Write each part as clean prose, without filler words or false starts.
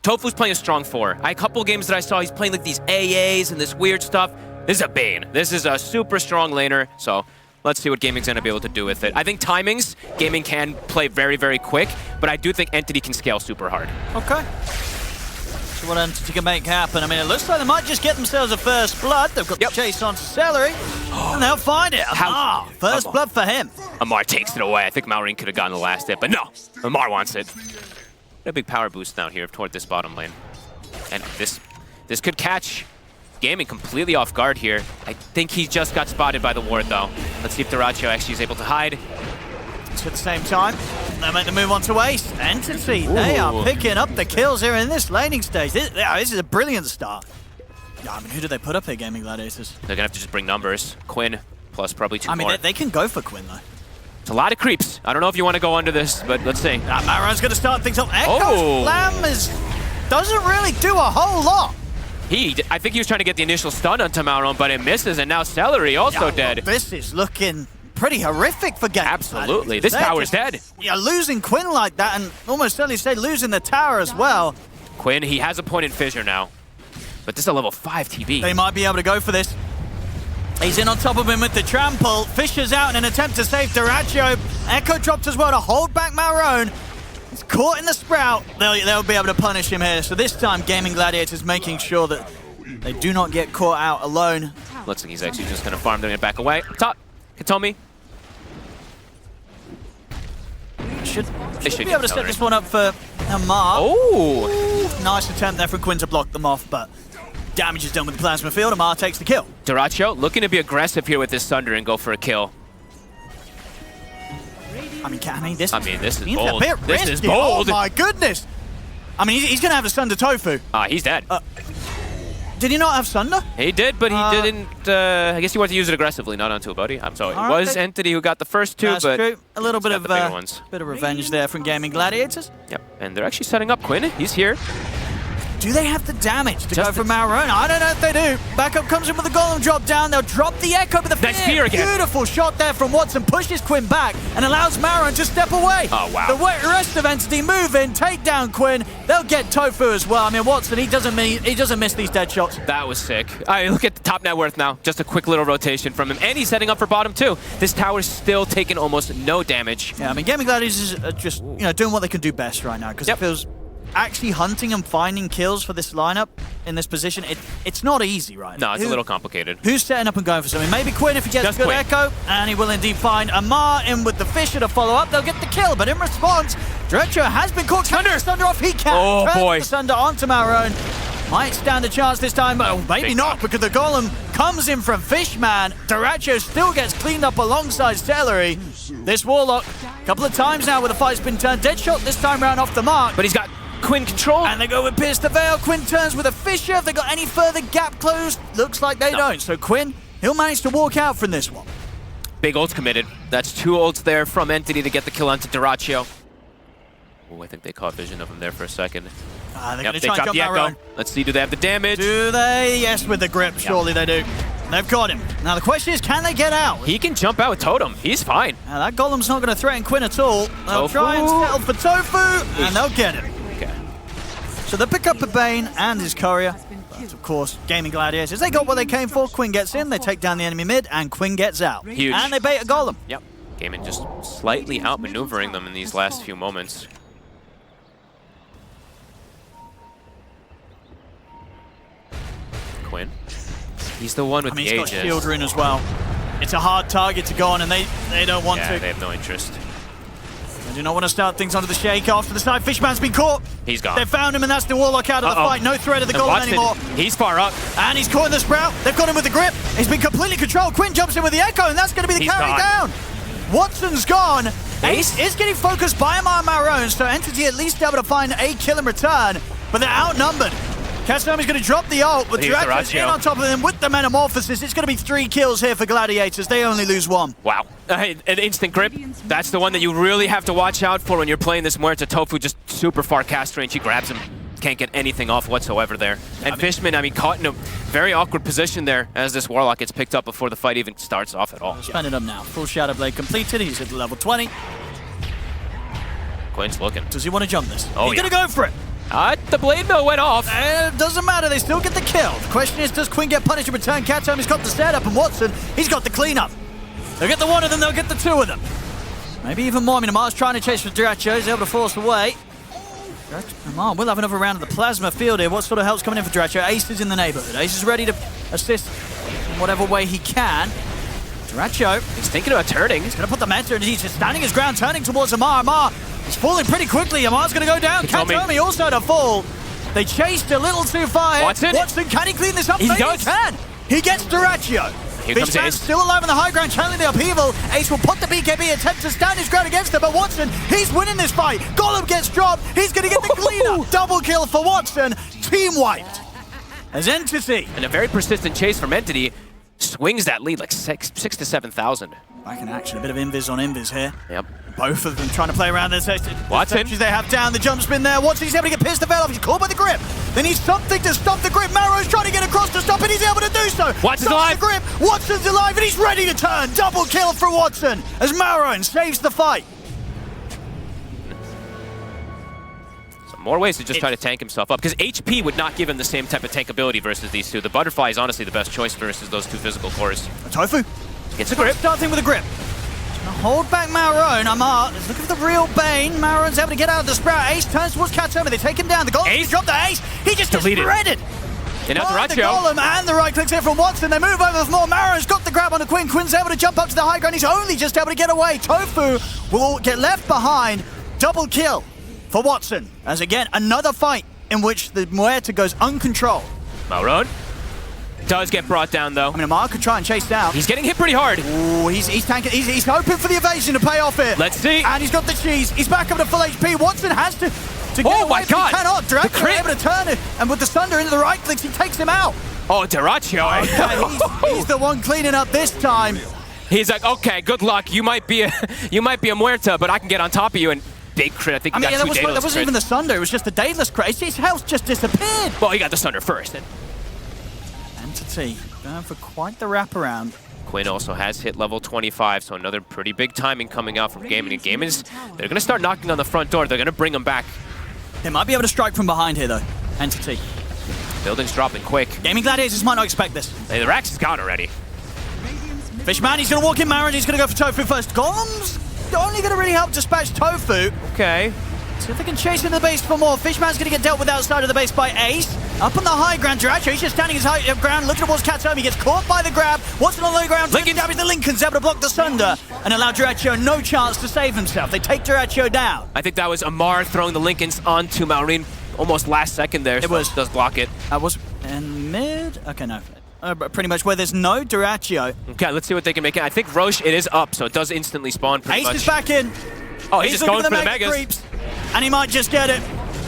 Tofu's playing a strong 4. A couple games that I saw, he's playing like these AAs and this weird stuff. This is a Bane. This is a super strong laner, so let's see what Gaming's gonna be able to do with it. I think timings, Gaming can play very, very quick, but I do think Entity can scale super hard. Okay. So what Entity can make happen? I mean, it looks like they might just get themselves a first blood. They've got the chase onto Celery, and they'll find it. Amar, first blood for him. Amar takes it away. I think Malrine could have gotten the last hit, but no, Amar wants it. A big power boost down here toward this bottom lane. And this could catch Gaming completely off guard here. I think he just got spotted by the ward, though. Let's see if Dyrachyo actually is able to hide. So at the same time, they make the move onto Ace. Entity, they are picking up the kills here in this laning stage. This is a brilliant start. Yeah, I mean, who do they put up here, Gaming Gladiators? They're gonna have to just bring numbers. Quinn, plus probably 2 more. I mean, they can go for Quinn, though. It's a lot of creeps. I don't know if you want to go under this, but let's see. Maron's going to start things up. Echo's Slam doesn't really do a whole lot. I think he was trying to get the initial stun onto Malrine, but it misses, and now Celery also dead. Well, this is looking pretty horrific for Gaming. Absolutely. This tower's dead. Yeah, losing Quinn like that, and almost certainly say losing the tower as well. Quinn, he has a point in Fissure now, but this is a level 5 TB. They might be able to go for this. He's in on top of him with the trample. Fisher's out in an attempt to save Dyrachyo. Echo dropped as well to hold back Malrine. He's caught in the sprout. They'll be able to punish him here. So this time, Gaming Gladiators making sure that they do not get caught out alone. Looks like he's actually just going to farm them and back away. Top, Katomi. Should be able to set this one up for Amar. Oh! Nice attempt there from Quinn to block them off, but damage is done with the Plasma Field. Amar takes the kill. Dyrachyo looking to be aggressive here with this Thunder and go for a kill. I mean, this is bold. This is Oh bold. my goodness! I mean, he's going to have a Sunder Tofu. He's dead. Did he not have Sunder? He did, but he didn't. I guess he wanted to use it aggressively, not onto a buddy. I'm sorry. It was Entity who got the first 2, but true. A little bit of bit of revenge there from Gaming Gladiators. Yep, and they're actually setting up Quinn. He's here. Do they have the damage to go for Malrine? I don't know if they do. Backup comes in with the Golem drop down. They'll drop the Echo, but the spear again. Beautiful shot there from Watson. Pushes Quinn back and allows Malrine to step away. Oh, wow. The rest of Entity move in, take down Quinn. They'll get Tofu as well. I mean, Watson, he doesn't miss these dead shots. That was sick. All right, look at the top net worth now. Just a quick little rotation from him. And he's setting up for bottom, too. This tower's still taking almost no damage. Yeah, I mean, Gaming Gladiators is just, doing what they can do best right now, because it feels actually hunting and finding kills for this lineup in this position, it's not easy right now. No, it's a little complicated. Who's setting up and going for something? Maybe Quinn if he gets a good Echo, and he will indeed find Amar in with the Fisher to follow up. They'll get the kill, but in response, Dyrachyo has been caught. Thunder off, he can. Oh boy. The Thunder onto Malrine. Might stand a chance this time, but maybe not, because the Golem comes in from Fishman. Dyrachyo still gets cleaned up alongside Celery. This Warlock, a couple of times now where the fight's been turned. Dead shot this time round off the mark. But he's got Quinn control. And they go with Pierce the Veil. Quinn turns with a Fisher. Have they got any further gap closed? Looks like they don't. So Quinn, he'll manage to walk out from this one. Big ult committed. That's 2 ults there from Entity to get the kill onto Dyrachyo. Oh, I think they caught vision of him there for a second. They're going to try and jump that round. Let's see, do they have the damage? Do they? Yes, with the grip. Surely they do. They've got him. Now the question is, can they get out? He can jump out with Totem. He's fine. Now that Golem's not going to threaten Quinn at all. They'll try and settle for Tofu, and they'll get him. Okay. So they'll pick up a Bane and his Courier. But of course, Gaming Gladiators, they got what they came for. Quinn gets in, they take down the enemy mid, and Quinn gets out. Huge. And they bait a Golem. Yep. Gaming just slightly outmaneuvering them in these last few moments. Quinn. He's the one with the Aegis. He's got Shield Rune as well. It's a hard target to go on, and they don't want to. Yeah, they have no interest. They do not want to start things onto the shake after the side. Fishman's been caught. He's gone. They found him, and that's the Warlock out of the fight. No threat of the Golem anymore. He's far up. And he's caught in the Sprout. They've got him with the grip. He's been completely controlled. Quinn jumps in with the Echo, and that's going to be the carry down. Watson's gone. Ace is getting focused by Malrine, so Entity at least able to find a kill in return, but they're outnumbered. Katsunami's going to drop the ult, but Dyrachyo's in on top of them with the Metamorphosis. It's going to be 3 kills here for Gladiators. They only lose 1. Wow. An instant grip. That's the one that you really have to watch out for when you're playing this Muerta. Tofu just super far cast range. He grabs him. Can't get anything off whatsoever there. And Fishman, caught in a very awkward position there as this Warlock gets picked up before the fight even starts off at all. Spend it up now. Full Shadow Blade completed. He's at level 20. Quinn's looking. Does he want to jump this? Oh, He's going to go for it. The blade mill went off. It doesn't matter, they still get the kill. The question is, does Quinn get punished in return? Cattomi's got the setup, and Watson, he's got the cleanup. They'll get the one of them, they'll get the two of them. Maybe even more. I mean, Amar's trying to chase for Duracho. He's able to force away. Amar will have another round of the plasma field here. What sort of help's coming in for Duracho? Ace is in the neighborhood. Ace is ready to assist in whatever way he can. Duracho, he's thinking about turning. He's going to put the meta, and he's just standing his ground, turning towards Amar. Amar is falling pretty quickly. Amar's going to go down. Katomi also to fall. They chased a little too far. Watson, can he clean this up? He Maybe does. He can. He gets Duracho. Here comes Ace. Still alive on the high ground, channeling the upheaval. Ace will put the BKB, attempt to stand his ground against him, but Watson, he's winning this fight. Golem gets dropped. He's going to get the cleanup. Double kill for Watson. Team wiped. As Entity. And a very persistent chase from Entity swings that lead like 6 to 7,000. Back in action, a bit of invis on invis here. Yep. Both of them trying to play around this. Watson. They have down the jump spin there. Watson, he's able to get pissed the veil off. He's caught by the grip. They need something to stop the grip. Marrow's trying to get across to stop it. He's able to do so. Watson's alive. The grip. Watson's alive, and he's ready to turn. Double kill for Watson as Marrow saves the fight. Some more ways to just try to tank himself up, because HP would not give him the same type of tankability versus these two. The Butterfly is honestly the best choice versus those two physical cores. Tofu gets a grip. Starting with a grip. Hold back Maroon. Amar is looking for the real Bane. Maroon's able to get out of the sprout. Ace turns towards Katomi. They take him down. The golem Ace dropped the Ace. He just gets shredded. And now the golem and the right clicks here from Watson. They move over for more. Maroon's got the grab on the Quinn. Quinn's able to jump up to the high ground. He's only just able to get away. Tofu will get left behind. Double kill for Watson. As again, another fight in which the Muerta goes uncontrolled. Maroon does get brought down, though. I mean, Amar could try and chase down. He's getting hit pretty hard. Ooh, he's tanking. He's hoping for the evasion to pay off here. Let's see. And he's got the cheese. He's back up to full HP. Watson has to get oh away, my God! He cannot. Duracho able to turn it, and with the thunder into the right clicks, he takes him out. Oh, Duracho. Okay, he's the one cleaning up this time. He's like, okay, good luck. You might be a Muerta, but I can get on top of you and big crit. I think he got two Daedalus. That wasn't even the thunder. It was just the Daedalus crit. His health just disappeared. Well, he got the thunder first. Entity going for quite the wraparound. Quinn also has hit level 25, so another pretty big timing coming out from GAIMIN. And GAIMIN's, they're going to start knocking on the front door. They're going to bring him back. They might be able to strike from behind here, though. Entity. Building's dropping quick. GAIMIN Gladiators might not expect this. Hey, the Rax is gone already. Fishman, he's going to walk in Marin. He's going to go for Tofu first. Golem's only going to really help dispatch Tofu. Okay. See if they can chase into the base for more. Fishman's going to get dealt with outside of the base by Ace. Up on the high ground, Duracho, he's just standing his high ground, looking towards Katomi. He gets caught by the grab. Watson on the low ground, damage the Lincoln's able to block the Sunder and allow Duracho no chance to save himself. They take Duracho down. I think that was Amar throwing the Lincolns onto Maureen almost last second there. It was. Does block it. Was in mid? Okay, no. Pretty much where there's no Duracho. Okay, let's see what they can make it. I think Roche, it is up, so it does instantly spawn pretty much. Ace is back in. Oh, he's just going for the Megas. Creeps, and he might just get it.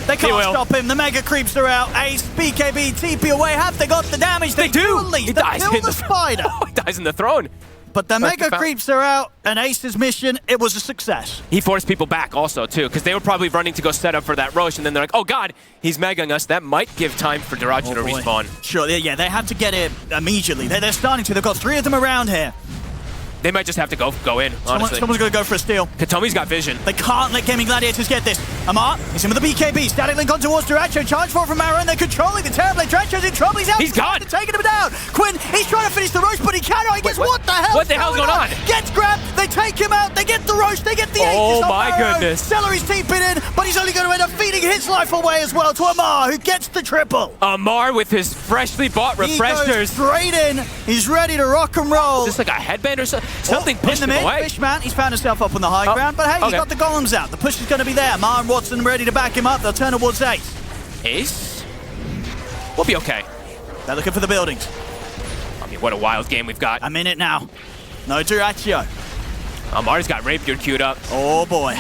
They can't stop him. The Mega Creeps are out. Ace, BKB, TP away. Have they got the damage? They do. At least. He They dies kill in the spider. He dies in the throne. But the Mega Creeps are out, and Ace's mission, it was a success. He forced people back also, too, because they were probably running to go set up for that Roche, and then they're like, oh, God, he's megaing us. That might give time for Duracho to respawn. Sure, yeah, they have to get it immediately. They're starting to. They've got 3 of them around here. They might just have to go in, honestly. Someone's going to go for a steal. Katomi's got vision. They can't let GAIMIN Gladiators get this. Amar, he's in with the BKB. Static link on towards Duracho. Charge forward from Marrow, and they're controlling the Terrorblade. Duracho's in trouble. He's out. He's gone. They're taking him down. Quinn, he's trying to finish the Roche, but he cannot. He gets what the hell? What the hell's going on? Gets grabbed. They take him out. They get the Roche. They get the Oh, my goodness. Celery's teeping in, but he's only going to end up feeding his life away as well to Amar, who gets the triple. Amar with his freshly bought refreshers. He goes straight in. He's ready to rock and roll. Is this like a headband or something? Something pushed him away. Fishman, he's found himself up on the high ground, but hey, he's got the golems out. The push is going to be there. Mar and Watson ready to back him up. They'll turn towards Ace. Ace? We'll be okay. They're looking for the buildings. I mean, what a wild game we've got. A minute now. No Duracho. Amar's got Rapier queued up. Oh, boy.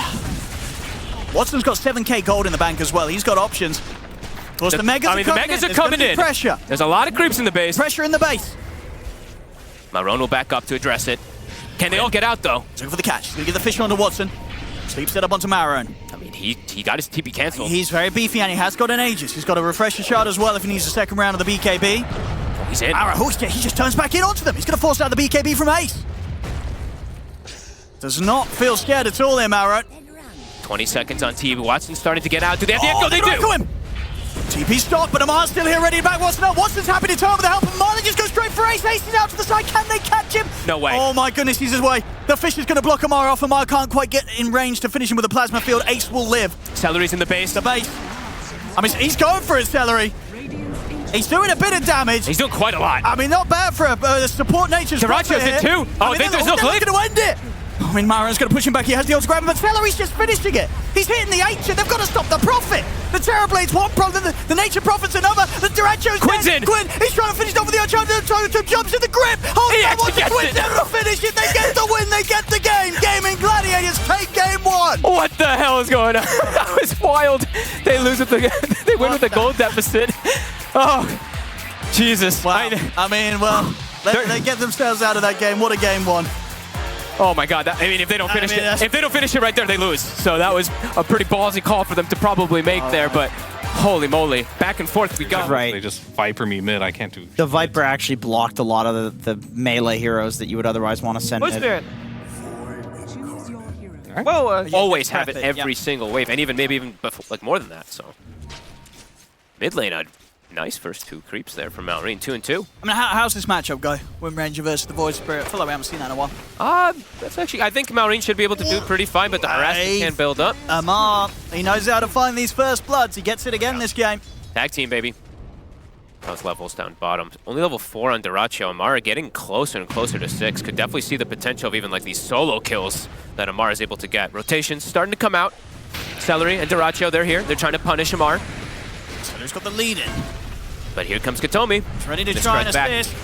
Watson's got 7k gold in the bank as well. He's got options. Of course, the Megas are coming in. Pressure. There's a lot of creeps in the base. Pressure in the base. Marone will back up to address it. Can they all get out, though? He's looking for the catch. He's going to get the fish onto Watson. Sleep set up onto Marone. I mean, he got his TP cancelled. He's very beefy, and he has got an Aegis. He's got a refresher shot as well if he needs a second round of the BKB. Oh, he's in. He just turns back in onto them. He's going to force out the BKB from Ace. Does not feel scared at all here, Marone. 20 seconds on TV. Watson's starting to get out. Do they have the echo? They do. Him. TP stopped, but Amar's still here ready to back Watson up. Watson's happy to turn with the help of Amar. They just go straight for Ace. Ace is out to the side. Can they catch him? No way. Oh my goodness, he's his way. The fish is going to block Amar off. Amar can't quite get in range to finish him with a plasma field. Ace will live. Celery's in the base. The base. I mean, he's going for his Celery. He's doing a bit of damage. He's doing quite a lot. I mean, not bad for a support nature's Daracio's in too. Oh, I think there's no clip. They're going to end it. I mean, Maroon's going to push him back. He has the ult to grab him, but Celery's just finishing it. He's hitting the H, and they've got to stop the Prophet. The Terrorblade's one problem, the Nature Prophet's another. The Daracio's Quinn's dead. in. Quinn, he's trying to finish off with the Uncharted. Jumps in the grip. Oh, He no, actually what's the gets Quinn's it. never to finish it. They get the win. They get the game. Gaming Gladiators take game one. What the hell is going on? That was wild. They lose with they win with a goal deficit. Oh, Jesus. Wow. I mean, well, they get themselves out of that game. What a game one. Oh my God! I mean, if they don't finish it right there, they lose. So that was a pretty ballsy call for them to probably make there. But holy moly, back and forth we go. Right. They just Viper me mid. I can't do. The Viper actually blocked a lot of the melee heroes that you would otherwise want to send What's mid. there? Right. Well, always yeah, have it prep it, every yeah. single wave, and maybe even before, like more than that. So mid lane, a nice first two creeps there from Malrine, 2 and 2. I mean, how's this matchup go? Wind Ranger versus the Void Spirit. I feel like we haven't seen that in a while. That's actually, I think Malrine should be able to do pretty fine, but the harassment can build up. Amar, he knows how to find these first bloods. He gets it again this game. Tag team, baby. Those levels down bottom. Only level 4 on Daraccio. Amara getting closer and closer to 6. Could definitely see the potential of even like these solo kills that Amar is able to get. Rotations starting to come out. Celery and Daraccio, they're here. They're trying to punish Amar. Celery's got the lead in. But here comes Katomi. He's ready to Just try and strike back. assist.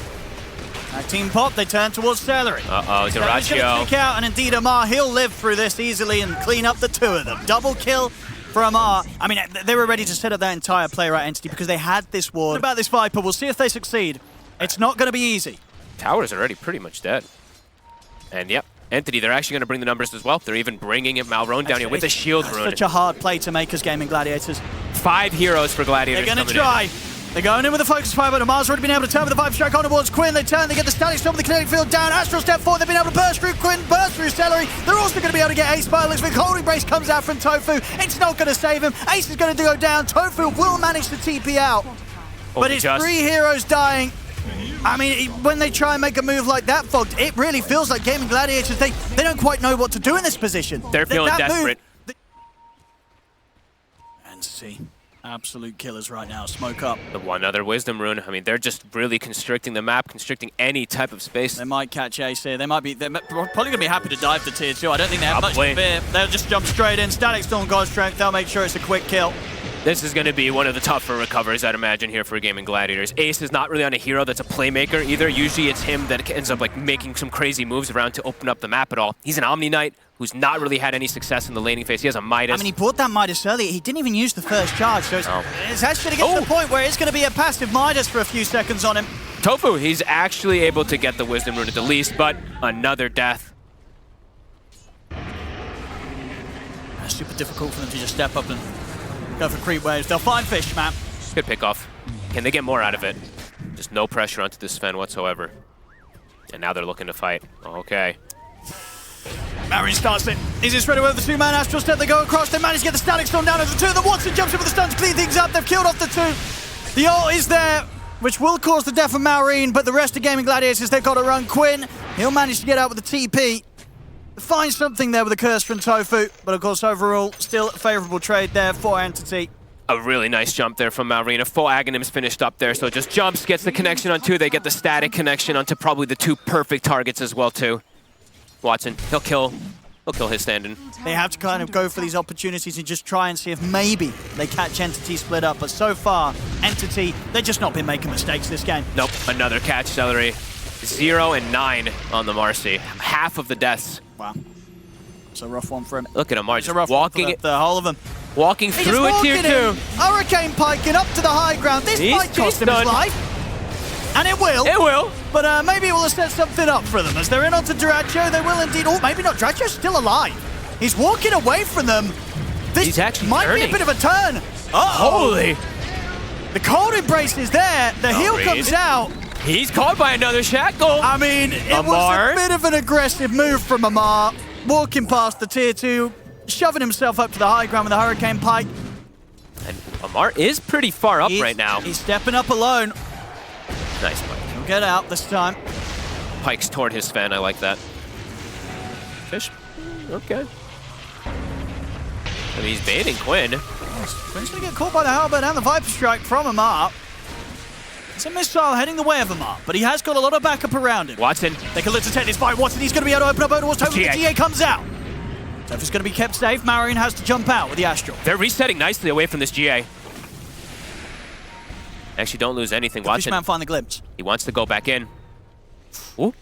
Tag team pop, they turn towards Celery. Uh-oh, Celery's gonna Daraccio. kick out, and indeed Amar, he'll live through this easily and clean up the two of them. Double kill for Amar. I mean, they were ready to set up that entire playwright entity because they had this ward. What about this Viper? We'll see if they succeed. It's not going to be easy. Tower's already pretty much dead. And yep, Entity, they're actually going to bring the numbers as well. They're even bringing Malrone down here with the shield rune. Such a hard play to make as Gaming Gladiators. 5 heroes for Gladiators. They're going to try. They're going in with a focus fire, but Amar's already been able to turn with the Viper Strike on towards Quinn. They turn, they get the static stop with the kinetic field down. Astral step forward, they've been able to burst through Quinn, burst through Celery. They're also going to be able to get Ace by looks like Holding Brace comes out from Tofu. It's not going to save him. Ace is going to go down. Tofu will manage to TP out. But it's 3 heroes dying. I mean, when they try and make a move like that, Fogged, it really feels like Gaming Gladiators, they don't quite know what to do in this position. They're feeling desperate. And see. Absolute killers right now. Smoke up. The one other Wisdom Rune. I mean, they're just really constricting the map, constricting any type of space. They might catch Ace here. They're probably going to be happy to dive to tier 2. I don't think they have much to fear. They'll just jump straight in. Static Storm, God Strength. They'll make sure it's a quick kill. This is going to be one of the tougher recovers, I'd imagine, here for Gaming Gladiators. Ace is not really on a hero that's a playmaker either. Usually it's him that ends up like making some crazy moves around to open up the map at all. He's an Omni Knight who's not really had any success in the laning phase. He has a Midas. I mean, he bought that Midas earlier. He didn't even use the first charge, so it's actually going to get to the point where it's going to be a passive Midas for a few seconds on him. Tofu, he's actually able to get the Wisdom Rune at the least, but another death. It's super difficult for them to just step up and go for creep waves. They'll find fish, man. Good pickoff. Can they get more out of it? Just no pressure onto this Sven whatsoever. And now they're looking to fight. Okay. Marion starts it. He's just ready with the 2-man Astral Step. They go across. They manage to get the Static Storm down over the 2 of them. Watson jumps in with the stun to clean things up. They've killed off the 2. The ult is there, which will cause the death of Malrine, but the rest of Gaming Gladiators, they've got to run. Quinn, he'll manage to get out with the TP. Find something there with the curse from Tofu, but of course overall, still a favourable trade there for Entity. A really nice jump there from Malrine. A full Aghanims finished up there, so just jumps, gets the connection on 2. They get the static connection onto probably the 2 perfect targets as well too. Watson, he'll kill his stand-in. They have to kind of go for these opportunities and just try and see if maybe they catch Entity split up, but so far, Entity, they've just not been making mistakes this game. Nope, another catch, Celery. 0 and 9 on the Marcy. Half of the deaths. Wow. It's a rough one for him. Look at Amar It's just a rough walking one for the whole of them. Walking through it, tier 2. Hurricane Piking up to the high ground. This might cost him his life. And it will. It will. But maybe it will set something up for them. As they're in onto Daraccio, they will indeed. Oh, maybe not. Daraccion's still alive. He's walking away from them. This He's actually might turning. be a bit of a turn. Holy. The cold embrace is there. The heal comes out. He's caught by another shackle. I mean, it was Amar. a bit of an aggressive move from Amar. Walking past the tier 2, shoving himself up to the high ground with the Hurricane Pike. And Amar is pretty far up He's- right now. He's stepping up alone. Nice Pike. He'll get out this time. Pike's toward his Sven, I like that. Fish? Okay. I mean, he's baiting Quinn. Quinn's going to get caught by the halberd and the Viper Strike from Amar. It's a missile heading the way of Amar, but he has got a lot of backup around him. Watson. They can look to take this fight. Watson, he's going to be able to open up towards Topher. The GA. GA comes out. Topher's going to be kept safe. Marion has to jump out with the Astral. They're resetting nicely away from this GA. Actually, don't lose anything. Watson. Fishman find the glimpse. He wants to go back in. Ooh.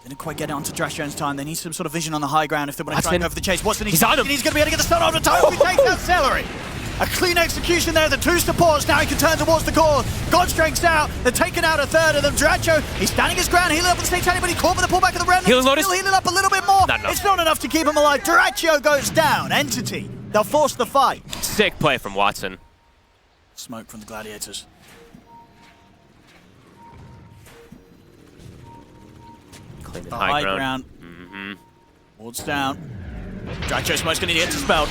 Didn't quite get it onto Drashjone's time. They need some sort of vision on the high ground if they want to try Watson. and go for the chase. Watson, He's on him. He's going to be able to get the stun over Topher. He takes out Celery. A clean execution there. The two supports. Now he can turn towards the core. Godstrength's out. They're taking out a third of them. Dracho, he's standing his ground, healing up with the Satanic, but he caught with the pullback of the Remnant. Healing Lotus. Still healing up a little bit more. Not enough. It's not enough to keep him alive. Dracho goes down. Entity. They'll force the fight. Sick play from Watson. Smoke from the Gladiators. Clean The high ground. Wards down. Dracho Smoke's going to get dispelled.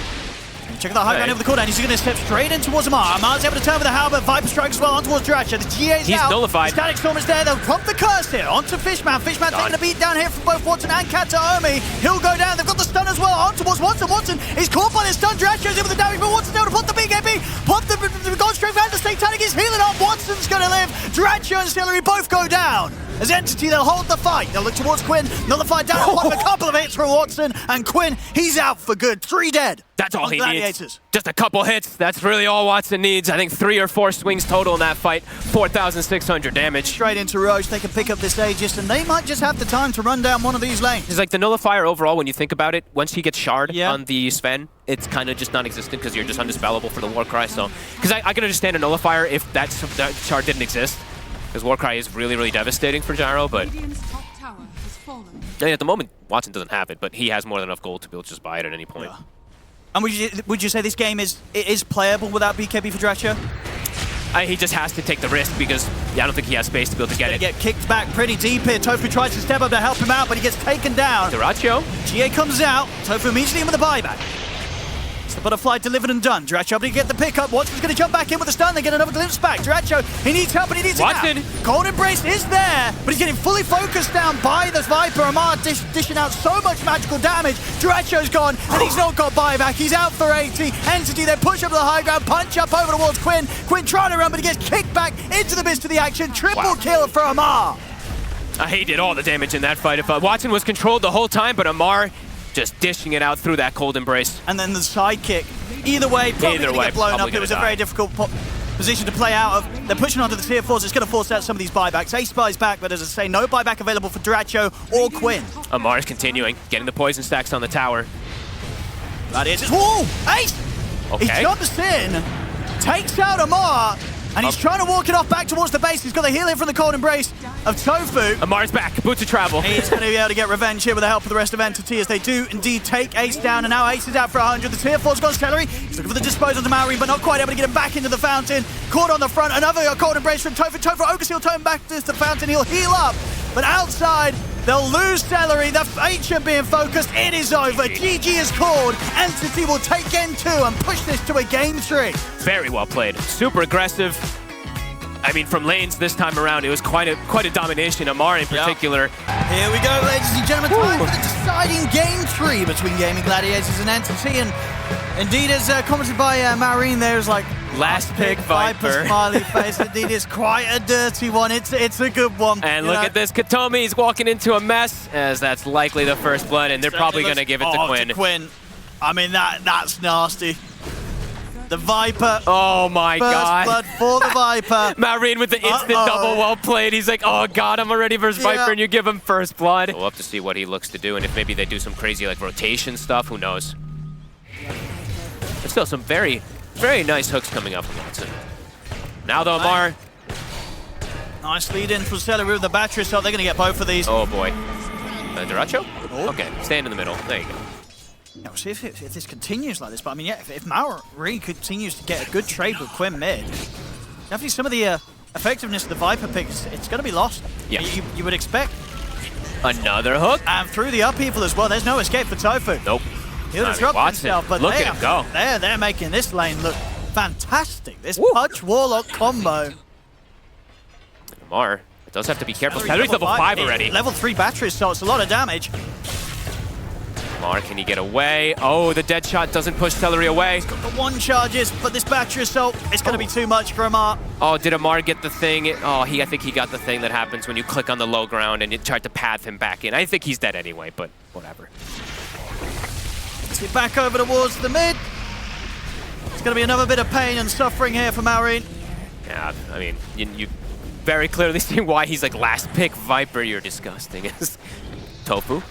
Check out the high ground over the cooldown. He's going to step straight in towards Amar. Amar's able to turn with the halberd. Viper Strike as well on towards Dracho. The GA's He's out. nullified. Static Storm is there. They'll prompt the curse here onto Fishman. Fishman taking a beat down here from both Watson and Kataomi. He'll go down. They've got the stun as well on towards Watson. Watson is caught by the stun. Dracho's in with the damage, but Watson's able to pop the big AP. Pop the Godstrength and the Satanic is healing up. Watson's going to live. Dracho and Celery both go down. As Entity, they'll hold the fight. They'll look towards Quinn. Nullified down a couple of hits from Watson. And Quinn, he's out for good. 3 dead. That's all he Gladiators. needs. Just a couple hits. That's really all Watson needs. I think 3 or 4 swings total in that fight. 4,600 damage. Straight into Roche. They can pick up this Aegis, and they might just have the time to run down one of these lanes. He's like the nullifier overall, when you think about it, once he gets shard Yeah. on the Sven, it's kind of just non-existent because you're just undispellable for the Warcry. So, because I can understand a nullifier if that shard didn't exist. Because Warcry is really, really devastating for Gyro, but Radiant's top tower has fallen. I mean, at the moment, Watson doesn't have it, but he has more than enough gold to be able to just buy it at any point. Yeah. And would you say this game is playable without BKB for Dracho? He just has to take the risk because I don't think he has space to be able to get They it. get kicked back pretty deep here. Tofu tries to step up to help him out, but he gets taken down. Duracho. GA comes out. Tofu immediately in with a buyback. It's the butterfly delivered and done. Dracho able to get the pickup. Watson's going to jump back in with a stun. They get another glimpse back. Dracho, he needs help, and he needs Watson. it now. Cold Embrace is there, but he's getting fully focused down by the Viper. Amar dishing out so much magical damage. Dracho's gone, and he's not got buyback. He's out for 80. Entity, they push up to the high ground, punch up over towards Quinn. Quinn trying to run, but he gets kicked back into the midst of the action. Triple kill for Amar. He did all the damage in that fight. If Watson was controlled the whole time, but Amar just dishing it out through that cold embrace. And then the sidekick. Either way, probably going to get blown up. It was a very difficult position to play out of. They're pushing onto the tier 4s. It's going to force out some of these buybacks. Ace buys back, but as I say, no buyback available for Dracho or Quinn. Amar is continuing, getting the poison stacks on the tower. That is. Whoa! Ace! Okay. He jumps in, takes out Amar, and he's trying to walk it off back towards the base. He's got the heal in from the cold embrace of Tofu. Amar's back, boots of travel. He's going to be able to get revenge here with the help of the rest of Entity as they do indeed take Ace down, and now Ace is out for 100. The tier 4's got Celery. He's looking for the disposal to Maori, but not quite able to get him back into the fountain. Caught on the front, another cold embrace from Tofu. Tofu, Ogre will turn back to the fountain. He'll heal up, but outside, they'll lose Celery. The ancient being focused. It is over. GG is called. Entity will take game 2 and push this to a game 3. Very well played. Super aggressive. I mean, from lanes this time around, it was quite a domination. Amar in particular. Here we go, ladies and gentlemen. Time for the deciding game 3 between Gaming Gladiators and Entity. And indeed, as commented by Marine, there's like Last pick Viper. Smiley face. Indeed, it's quite a dirty one. It's a good one. And look at this. Katomi is walking into a mess, as that's likely the first blood, and they're probably going to give it to Quinn. I mean, that's nasty. The Viper. Oh my God. First blood for the Viper. Marine with the instant double, well played. He's like, oh God, I'm already versus Viper, and you give him first blood. We'll have to see what he looks to do, and if maybe they do some crazy like rotation stuff, who knows. But still some very, very nice hooks coming up from Watson. Now though, Amar. Nice lead in for Celery with the battery, so they're going to get both of these. Oh boy. Duracho? Okay, stand in the middle. There you go. Yeah, we'll see if this continues like this, but I mean, yeah, if Maori continues to get a good trade with Quinn mid, definitely some of the effectiveness of the Viper picks, it's going to be lost. Yeah. You would expect. Another hook. And through the upheaval as well, there's no escape for Tofu. Nope. He'll disrupt himself, but Look at him go. They're making this lane look fantastic. This Woo. Punch Warlock combo. Mar does have to be careful. Celery's level 5 already. Level 3 battery, so it's a lot of damage. Mar, can he get away? Oh, the dead shot doesn't push Celery away. The one charges, but this battery assault, it's going to be too much for Amar. Oh, did Amar get the thing? I think he got the thing that happens when you click on the low ground and you try to path him back in. I think he's dead anyway, but whatever. Let's get back over towards the mid. It's going to be another bit of pain and suffering here for Maureen. Yeah, I mean, you very clearly see why he's like last pick Viper. You're disgusting. Tofu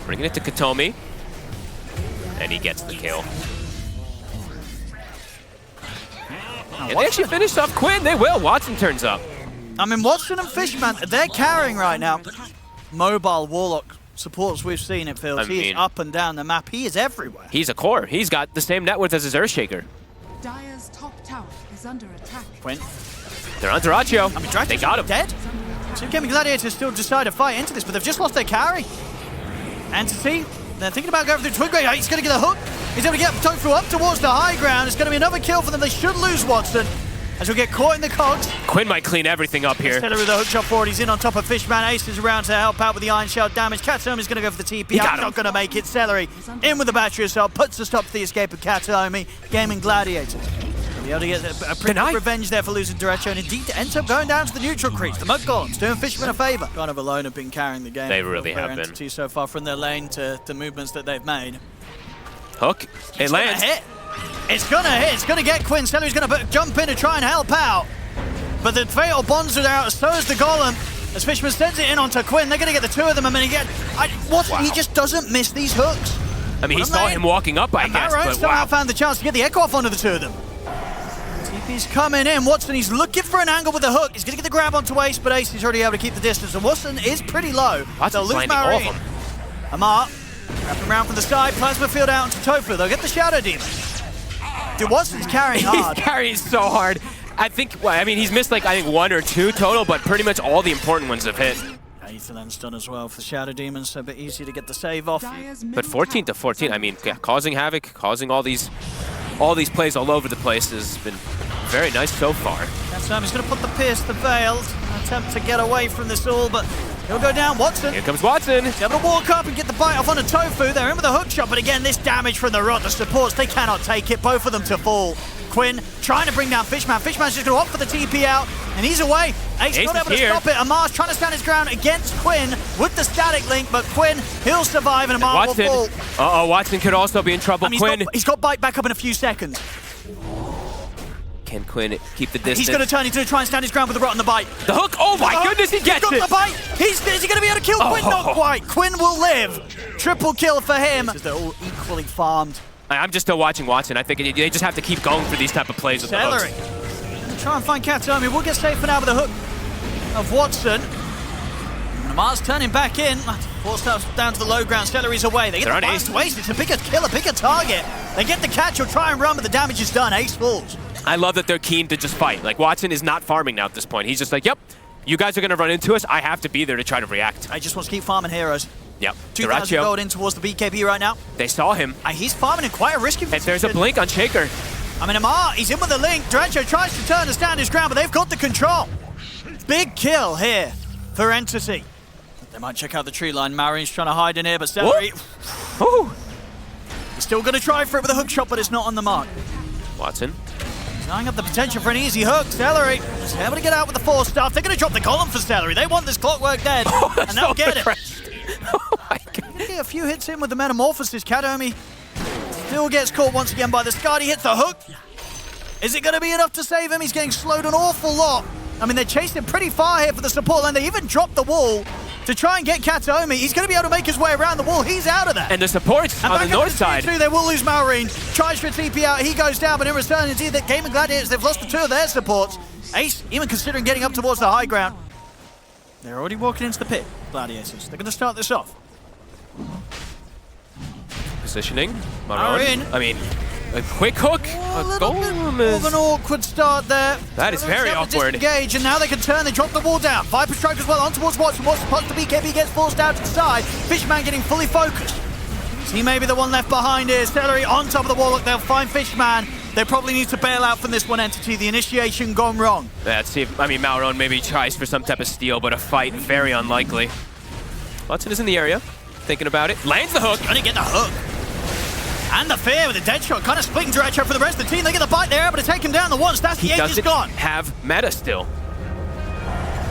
bringing it to Katomi, and he gets the kill. And they actually finished off Quinn. They will. Watson turns up. I mean, Watson and Fishman, they're carrying right now. Mobile Warlock supports we've seen, it feels. He is up and down the map. He is everywhere. He's a core. He's got the same net worth as his Earthshaker. Dire's top tower is under attack. Quinn. They're on Dyrachyo. I mean, They got him. Dead. So GAIMIN Gladiators still decide to fight into this, but they've just lost their carry. Entity, they're thinking about going through Twin Grade. He's going to get a hook. He's going to get Tofu up towards the high ground. It's going to be another kill for them. They should lose Watson, as we'll get caught in the cogs. Quinn might clean everything up here. Celery with a hook shot forward. He's in on top of Fishman. Ace is around to help out with the Iron Shell damage. Kataomi's going to go for the TP. Not going to make it. Celery in with the battery assault. Puts a stop to the escape of Kataomi. GAIMIN Gladiators. Be able to get a pretty revenge there for losing Dyrachyo, and indeed to end up going down to the neutral crease. The Mud Golems doing Fishman a favor. Kind of alone have been carrying the game. They really have been. Entity so far from their lane to the movements that they've made. Hook. It lands. It's gonna hit. It's gonna get Quinn. Celery's gonna jump in to try and help out. But the Fatal Bonds are out, so is the Golem. As Fishman sends it in onto Quinn, they're gonna get the two of them. I mean, he just doesn't miss these hooks. I mean, he saw him walking up, I guess, but somehow found the chance to get the echo off onto the two of them. TP's coming in. Watson, he's looking for an angle with the hook. He's gonna get the grab onto Ace, but Ace is already able to keep the distance. And Watson is pretty low. They'll lose Maureen. Amar, wrapping around from the side, Plasma Field out onto Tofu. They'll get the Shadow Demon. Dude, Watson's carrying hard. He's carrying so hard. I think, well, I mean, he's missed like, I think 1 or 2 total, but pretty much all the important ones have hit. Aetherland's done as well for Shadow Demons, so a bit easier to get the save off. But 14 to 14, I mean, causing havoc, causing all these plays all over the place has been very nice so far. That's time he's going to put the Pierce the Veil, attempt to get away from this all, but he'll go down. Watson. Here comes Watson. He's able to walk up and get the bite off onto Tofu. They're in with a hook shot, but again, this damage from the rod, the supports, they cannot take it. Both of them to fall. Quinn trying to bring down Fishman. Fishman's just going to opt for the TP out, and he's away. Ace not able to stop it. Amar's trying to stand his ground against Quinn with the static link, but Quinn, he'll survive, and Amar will fall. Uh-oh, Watson could also be in trouble. Quinn. He's got bite back up in a few seconds. Can Quinn keep the distance? He's going to turn. He's going to try and stand his ground with the rot on the bite. The hook! Oh my goodness, he gets it! Got the bite! Is he going to be able to kill Quinn? Not quite. Quinn will live. Triple kill for him. They're all equally farmed. I'm just still watching Watson. I think they just have to keep going for these type of plays with Celery. the hooks. Try and find Kataomi. We'll get safe for now with the hook of Watson. And Amar's turning back in. Forced down to the low ground. Celery's away. They get the blast to Ace. It's a bigger kill, a bigger target. They get the catch. He'll try and run, but the damage is done. Ace falls. I love that they're keen to just fight. Like, Watson is not farming now at this point. He's just like, yep, you guys are going to run into us. I have to be there to try to react. I just want to keep farming heroes. Yep. 2,000 gold in towards the BKB right now. They saw him. He's farming in quite a risky position. There's a blink on Shaker. I mean, Amar, he's in with the link. Dyrachyo tries to turn and stand his ground, but they've got the control. Big kill here for Entity. They might check out the tree line. Maureen's trying to hide in here, but Celery... He's still going to try for it with a hook shot, but it's not on the mark. Watson. Tying up the potential for an easy hook. Celery is able to get out with the 4 stuff. They're going to drop the Golem for Celery. They want this Clockwork dead, and they'll get it. Oh my God. Gonna get a few hits in with the Metamorphosis. Kataomi still gets caught once again by the Skadi. Hits the hook. Is it going to be enough to save him? He's getting slowed an awful lot. I mean, they're chasing him pretty far here for the support line. They even dropped the wall to try and get Kataomi. He's going to be able to make his way around the wall. He's out of there. And the supports on the north side. They will lose Maureen. Tries for a TP out. He goes down, but in return, it's either GAIMIN Gladiators. They've lost the 2 of their supports. Ace even considering getting up towards the high ground. They're already walking into the pit, Gladiators. They're going to start this off. Positioning. Maureen. I mean, a quick hook. A little bit of an awkward start there. That is very awkward. Disengage, and now they can turn. They drop the wall down. Viper Strike as well on towards Watson. Watson pops the BKB, gets forced out to the side. Fishman getting fully focused. He may be the one left behind here. Celery on top of the wall. Look, they'll find Fishman. They probably need to bail out from this one, Entity. The initiation gone wrong. Let's see if, I mean, Malrone maybe tries for some type of steal, but a fight, very unlikely. Watson is in the area, thinking about it. Lands the hook. Trying to get the hook. And the fear with the dead shot, kind of splitting Duracho for the rest of the team. They get the bite there, able to take him down the once. That's the edge is gone. Have meta still.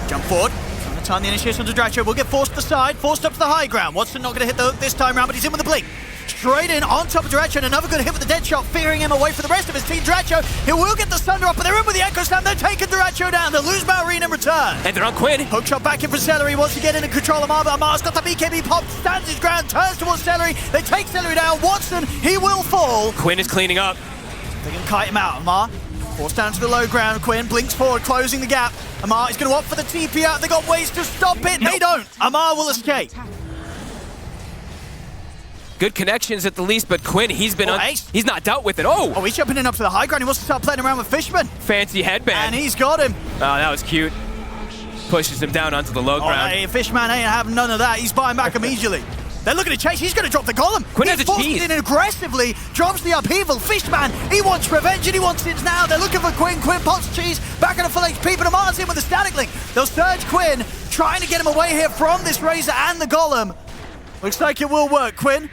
Jump forward. Trying to time the initiation to Duracho. Will get forced to the side, forced up to the high ground. Watson not going to hit the hook this time around, but he's in with the blink. Straight in on top of Duracho, and another good hit with the dead shot, fearing him away for the rest of his team. Duracho, he will get the Sunder up, but they're in with the Echo Slam. They're taking Duracho down. They'll lose Marine in return. And they're on Quinn. Hook shot back in for Celery. Wants to get in and control Amar, but Amar's got the BKB pop, stands his ground, turns towards Celery. They take Celery down. Watson, he will fall. Quinn is cleaning up. They can kite him out. Amar forced down to the low ground. Quinn blinks forward, closing the gap. Amar is going to opt for the TP out. They got ways to stop it. They don't. Amar will escape. Good connections at the least, but Quinn, he's been he's not dealt with it. Oh, he's jumping in up to the high ground. He wants to start playing around with Fishman. Fancy headband. And he's got him. Oh, that was cute. Pushes him down onto the low ground. Hey, Fishman ain't having none of that. He's buying back immediately. They're looking to chase. He's going to drop the golem. Quinn has a cheese. In aggressively, drops the upheaval. Fishman, he wants revenge and he wants it now. They're looking for Quinn. Quinn pops cheese. Back at a full HP, but Amar's in with the static link. They'll surge Quinn, trying to get him away here from this Razor and the golem. Looks like it will work, Quinn.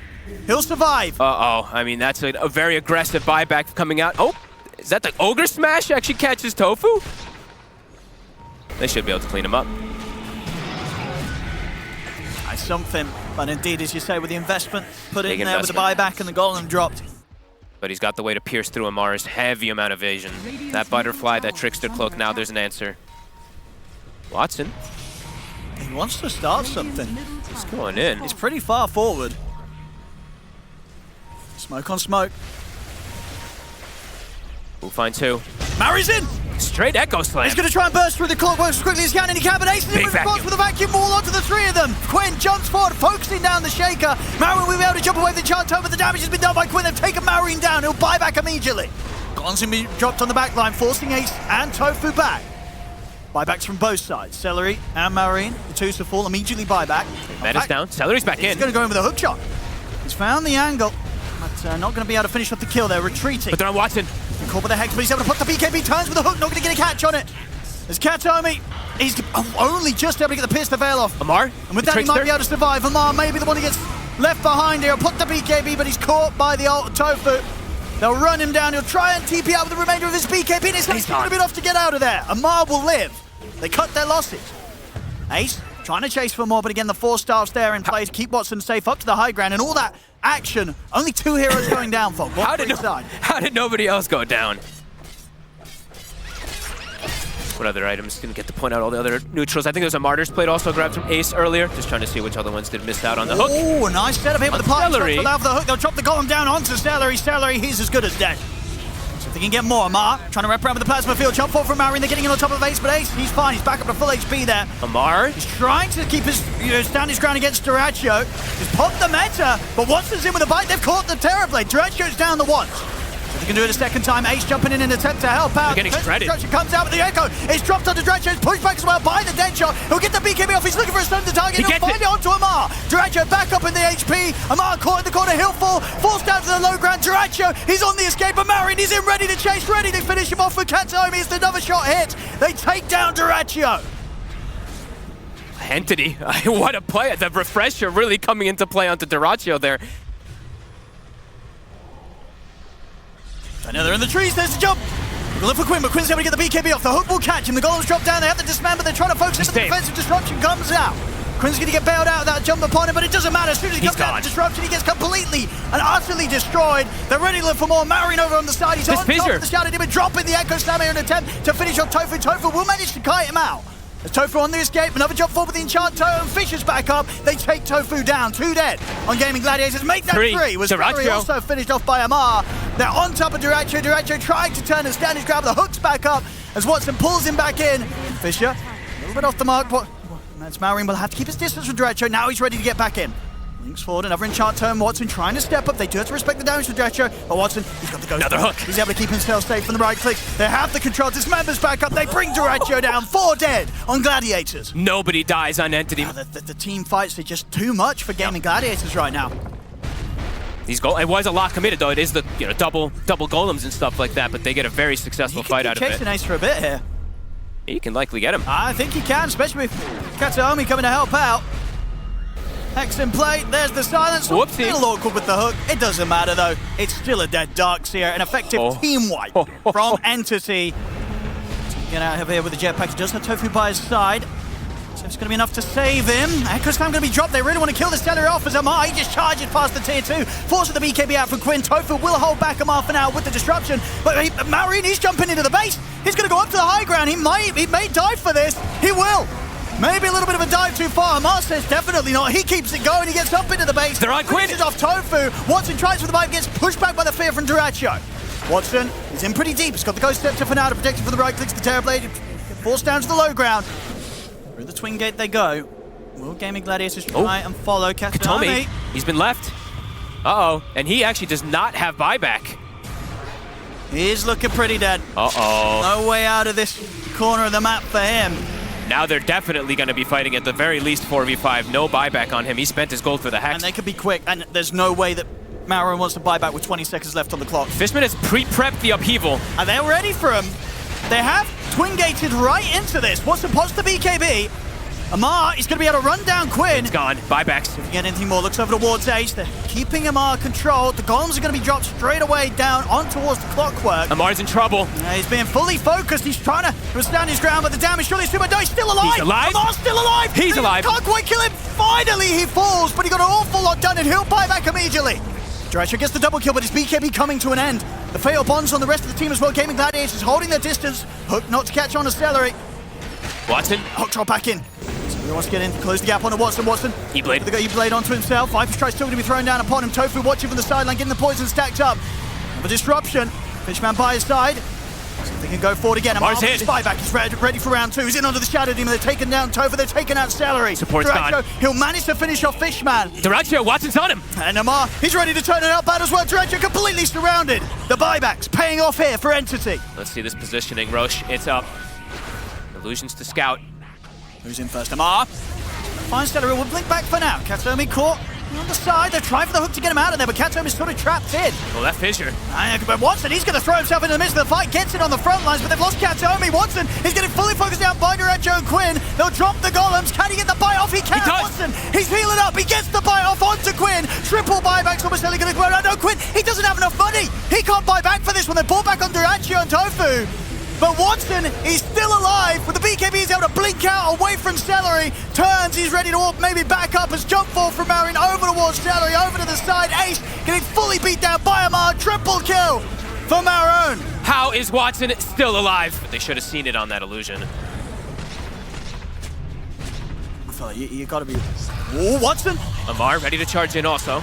He'll survive. Uh-oh. I mean, that's a very aggressive buyback coming out. Oh, is that the Ogre Smash actually catches Tofu? They should be able to clean him up. That's something. But indeed, as you say, with the investment put in there with the investment. buyback and the golem dropped. But he's got the way to pierce through Amar's heavy amount of vision. That butterfly, that trickster cloak, now there's an answer. Watson. He wants to start something. He's going in. He's pretty far forward. Smoke on smoke. We'll find two. Mary's in! Straight Echo Slam. He's going to try and burst through the clockwork as quickly as he can, and he can, but Ace is in response with a vacuum wall onto the three of them. Quinn jumps forward, focusing down the Shaker. Marine will be able to jump away with the Enchanto, but the damage has been done by Quinn. They've taken Marine down. He'll buy back immediately. Gonzin dropped on the back line, forcing Ace and Tofu back. Buybacks from both sides. Celery and Marine, the two to fall, immediately buyback. Meta's down. Celery's back in. He's going to go in with a hook shot. He's found the angle, but not going to be able to finish off the kill. They're retreating. But they're on Watson. Caught by the Hex, but he's able to put the BKB, turns with the hook, not going to get a catch on it. There's Katomi. He's only just able to get the Pierce the Veil off. Amar. And with that, he might be able to survive. Amar may be the one who gets left behind here. He'll put the BKB, but he's caught by the ult Tofu. They'll run him down. He'll try and TP out with the remainder of his BKB, and his Hex going to be enough to get out of there. Amar will live. They cut their losses. Ace trying to chase for more, but again, the 4 staffs there in play to keep Watson safe up to the high ground, and all that action. Only 2 heroes going down, folks. How did nobody else go down? What other items? Gonna get to point out all the other neutrals. I think there's a Martyr's Plate also grabbed from Ace earlier. Just trying to see which other ones did miss out on the hook. Oh, nice setup here with the party. Celery. Allow for the hook. They'll drop the golem down onto Celery. Celery, he's as good as dead. So if they can get more, Amar trying to wrap around with the plasma field. Jump forward from Marine. They're getting in on top of Ace, but Ace, he's fine. He's back up to full HP there. Amar. He's trying to keep his, stand his ground against Duracho. He's popped the meta, but Watson's in with a bite. They've caught the Terrorblade. Duracho's down the once. If they can do it a second time, Ace jumping in an attempt to help out. They're getting shredded. Duracho comes out with the Echo. It's dropped onto Duracho. It's pushed back as well by the dead shot. He'll get the BKB off. He's looking for a stun to target. He'll find it onto Amar. Duracho back up in the HP. Amar caught in the corner. He'll fall. Falls down to the low ground. Duracho, he's on the escape. But Marine, he's in ready to chase. Ready to finish him off with Katomi. It's another shot hit. They take down Duracho. Entity. What a play. The refresher really coming into play onto Duracho there. I know they're in the trees, there's the jump! We'll look for Quinn, but Quinn's able to get the BKB off. The hook will catch him, the golems drop down, they have to dismember, they're trying to focus in, but the defensive disruption comes out. Quinn's going to get bailed out of that jump upon him, but it doesn't matter. As soon as he comes out of the disruption, he gets completely and utterly destroyed. They're ready to look for more. Marine over on the side, he's on top of the Shadow Demon, dropping the Echo Slam here in an attempt to finish off Tofu. Tofu will manage to kite him out. As Tofu on the escape, another jump forward with the Enchanto, and Fisher's back up. They take Tofu down, 2 dead on Gaming Gladiators. Make that 3. Was Duracho also finished off by Amar. They're on top of Duracho. Duracho trying to turn and stand his grab. The hook's back up as Watson pulls him back in. Fisher, a little bit off the mark. That's Marine will have to keep his distance from Duracho. Now he's ready to get back in. Links forward, another enchant turn. Watson trying to step up. They do have to respect the damage to Duracho, but Watson, he's got the ghost. Another hook. He's able to keep himself safe from the right click. They have the control. Dismembers back up. They bring Duracho down. 4 dead on Gladiators. Nobody dies on Entity. The team fights are just too much for Gaming Gladiators right now. It was a lot committed though. It is the double golems and stuff like that, but they get a very successful fight out of it. Chasing Ace for a bit here. He can likely get him. I think he can, especially with Kataomi coming to help out. Hex in play, there's the silence. Whoopsie. A little awkward with the hook. It doesn't matter though. It's still a dead Darkseer, an effective team wipe from Entity. Get out of here with the jetpack. He does have Tofu by his side. So it's going to be enough to save him. Echo's time going to be dropped. They really want to kill the Stellar off as Amar. He just charges past the tier 2. Forces the BKB out from Quinn. Tofu will hold back Amar for now with the disruption. But Maureen, he's jumping into the base. He's going to go up to the high ground. He may dive for this. He will. Maybe a little bit of a dive too far. Amar says definitely not. He keeps it going. He gets up into the base. They're on Quinn. Finishes off Tofu. Watson tries for the bite. Gets pushed back by the fear from Duracho. Watson is in pretty deep. He's got the Ghost Scepter for now to protect him from the right clicks. The Terrorblade forced down to the low ground. Through the Twin Gate they go. Will Gaming Gladiators try and follow Kataomi? He's been left. Uh-oh. And he actually does not have buyback. He's looking pretty dead. Uh-oh. No way out of this corner of the map for him. Now they're definitely going to be fighting at the very least 4v5. No buyback on him. He spent his gold for the Hex. And they could be quick, and there's no way that Mauro wants to buy back with 20 seconds left on the clock. Fishman has pre-prepped the upheaval. And they're ready for him. They have twin-gated right into this. What's supposed to be BKB? Amar is going to be able to run down Quinn. It's gone. Buybacks. If you get anything more, looks over towards Ace. They're keeping Amar controlled. The golems are going to be dropped straight away down on towards the clockwork. Amar's in trouble. He's being fully focused. He's trying to withstand his ground, but the damage surely is too much. No, he's still alive. He's alive. Amar's still alive. He's alive. Can't quite kill him. Finally, he falls, but he got an awful lot done, and he'll buy back immediately. Duracho gets the double kill, but his BKB coming to an end. The fatal bonds on the rest of the team as well. Gaming Gladiators holding their distance. Hook not to catch on a Celery. Watson. Hook drop back in. He wants to get in, close the gap onto Watson. E-Blade. The E-Blade onto himself. Viper's tries still going to be thrown down upon him. Tofu watching from the sideline, getting the poison stacked up. The disruption. Fishman by his side. See if they can go forward again. Amar's hit. His buyback. He's ready for round 2. He's in onto the Shadow Demon. They're taking down Tofu. They're taking out Celery. Support's gone. He'll manage to finish off Fishman. Duracho, Watson's on him. And Amar, he's ready to turn it out bad as well. Duracho completely surrounded. The buybacks paying off here for Entity. Let's see this positioning, Roche. It's up. Illusions to scout. Who's in first? Amar. Finds Celery, will blink back for now. Kataomi caught on the side. They're trying for the hook to get him out of there, but Kataomi's sort of trapped in. Well, that fissure. But Watson, he's going to throw himself into the midst of the fight, gets it on the front lines, but they've lost Kataomi. Watson is getting fully focused down by Duracho and Quinn. They'll drop the golems. Can he get the buy off? He can. Watson, he's healing up. He gets the buy off onto Quinn. Triple buybacks, almost going to go around. No, Quinn, he doesn't have enough money. He can't buy back for this one. They bought back on Duracho and Tofu. But Watson is still alive with the BKB. He's able to blink out away from Celery. Turns, he's ready to walk, maybe back up as jump fall from Marin over towards Celery, over to the side. Ace getting fully beat down by Amar. Triple kill for Maroon. How is Watson still alive? But they should have seen it on that illusion. I feel like you got to be... Oh, Watson. Amar ready to charge in also.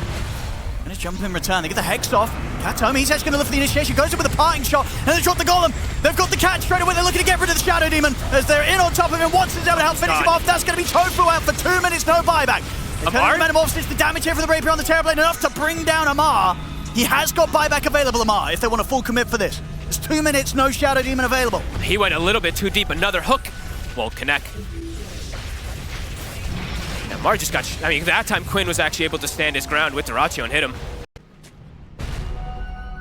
And his jump in return. They get the Hex off. Kataomi, he's actually going to look for the initiation. Goes in with a parting shot. And they drop the golem. They've got the catch straight away. They're looking to get rid of the Shadow Demon. As they're in on top of him. Watson's able to help finish him off. That's going to be Tofu out for 2 minutes. No buyback. Amar? Metamorphosis, the damage here for the Rapier on the Terrorblade. Enough to bring down Amar. He has got buyback available, Amar, if they want a full commit for this. There's 2 minutes, no Shadow Demon available. He went a little bit too deep. Another hook won't connect. And Amar just got... I mean, that time Quinn was actually able to stand his ground with Duracho and hit him.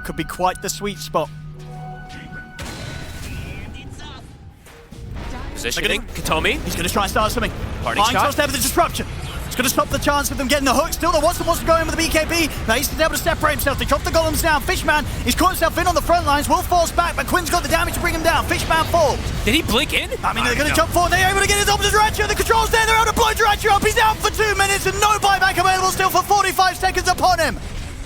Could be quite the sweet spot. Positioning, Kataomi. He's going to try and start something. Parting shot. There with the disruption. It's going to stop the chance of them getting the hook. Still, Watson wants to go in with the BKB. Now he's able to separate himself. They drop the golems down. Fishman, he's caught himself in on the front lines. Will force back, but Quinn's got the damage to bring him down. Fishman falls. Did he blink in? I mean, they're going to jump forward. They're able to get his opposite Duracho. The control's there. They're able to blow Duracho up. He's out for 2 minutes and no buyback available still for 45 seconds upon him.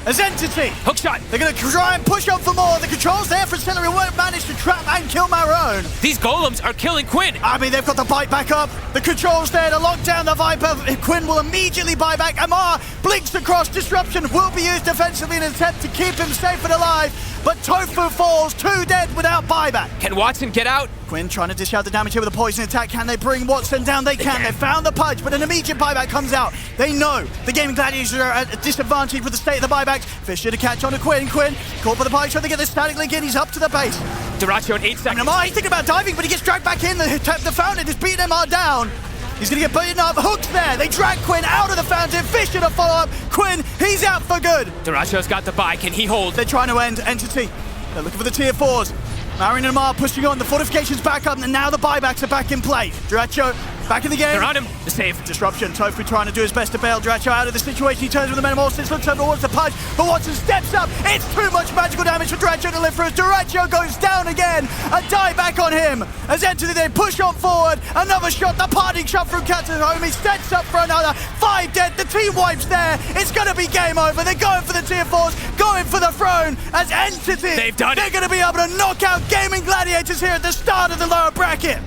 As Entity. Hook shot. They're going to try and push up for more. The control's there for Celery. Won't manage to trap and kill Maroon. These golems are killing Quinn. I mean, they've got the bite back up. The control's there to lock down the Viper. Quinn will immediately buy back. Amar blinks across. Disruption will be used defensively in an attempt to keep him safe and alive. But Tofu falls, 2 dead without buyback. Can Watson get out? Quinn trying to dish out the damage here with a poison attack. Can they bring Watson down? They can. They found the pudge, but an immediate buyback comes out. They know the Gaming Gladiators are at a disadvantage with the state of the buybacks. Fisher to catch on to Quinn. Quinn caught by the pike, trying to get the static link in. He's up to the base. Duracho in 8 seconds. And Amar, he's thinking about diving, but he gets dragged back in. The fountain is beating Amar down. He's going to get beaten up. Hook's there. They drag Quinn out of the fountain. Fish in a follow-up. Quinn, he's out for good. Duracho's got the buy. Can he hold? They're trying to end Entity. They're looking for the tier 4s. Marion and Mar pushing on. The fortifications back up, and now the buybacks are back in play. Duracho back in the game. They're on him. The save. Disruption. Tofu trying to do his best to bail Duracho out of the situation. He turns with the Metamorphosis, looks over towards the punch, but Watson steps up. It's too much magical damage for Duracho to live through. Duracho goes down again. A die back on him. As Entity they push on forward. Another shot. The parting shot from Captain Homie sets up for another. 5 dead. The team wipes there. It's going to be game over. They're going for the tier 4s, going for the throne. As Entity, they've done it. They're going to be able to knock out Gaming Gladiators here at the start of the lower bracket.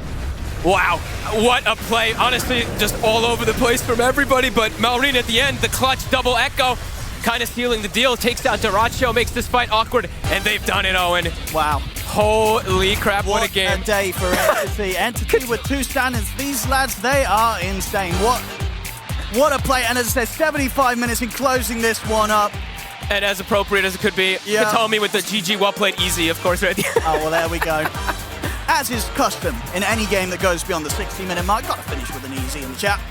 Wow, what a play. Honestly, just all over the place from everybody, but Malrine at the end, the clutch double echo, kind of sealing the deal, takes out Duracho, makes this fight awkward, and they've done it, Owen. Wow. Holy crap, what a game. A day for Entity. Entity with 2 standards. These lads, they are insane. What a play, and as I said, 75 minutes in closing this one up. And as appropriate as it could be, Yeah. Katomi with the GG, well played, easy, of course, right there. Oh, well, there we go. As is custom in any game that goes beyond the 60-minute mark, gotta finish with an easy in the chat.